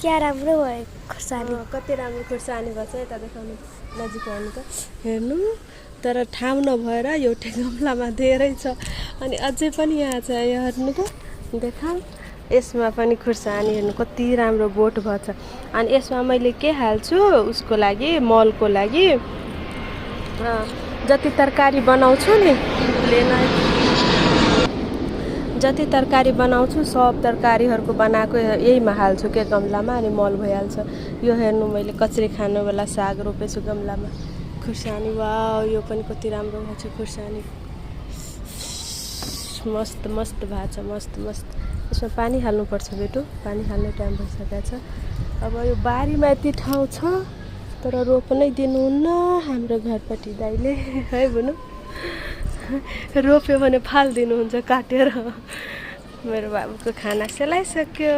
क्या राम्रो भयो खुर्सानी कति राम्रो खुर्सानी भएछ यता देखाउनु नजिक आउनु त हेर्नु तर ठाउँ नभएर एउटै गमलामा धेरै छ अनि अझै पनि यहाँ छ यो हेर्नु त देखाऊ यसमा पनि खुर्सानी हेर्नु कति राम्रो बोट भएछ अनि यसमा मैले के हाल्छु उसको लागि मलको लागि जति तरकारी बनाउँछु नि जति तरकारी बनाउँछु सब तरकारीहरूको बनाएको यहीमा हाल्छु के गमलामा अनि मल भइहाल्छ यो हेर्नु मैले कचरी खानुवाला साग रोपेछु गमलामा खुर्सानी वाउ यो पनि कति राम्रो भएको छ खुर्सानी मस्त मस्त भएको छ मस्त मस्त यसमा पानी हाल्नुपर्छ बेटु पानी हाल्ने टाइम भइसकेको छ अब यो बारीमा यति ठाउँ छ तर रोप्नै दिनुहुन्न हाम्रो घरपट्टि दाइले है बुनु रोप्यो भने फालिदिनुहुन्छ काटेर मेरो बाबुको खाना सेलाइसक्यो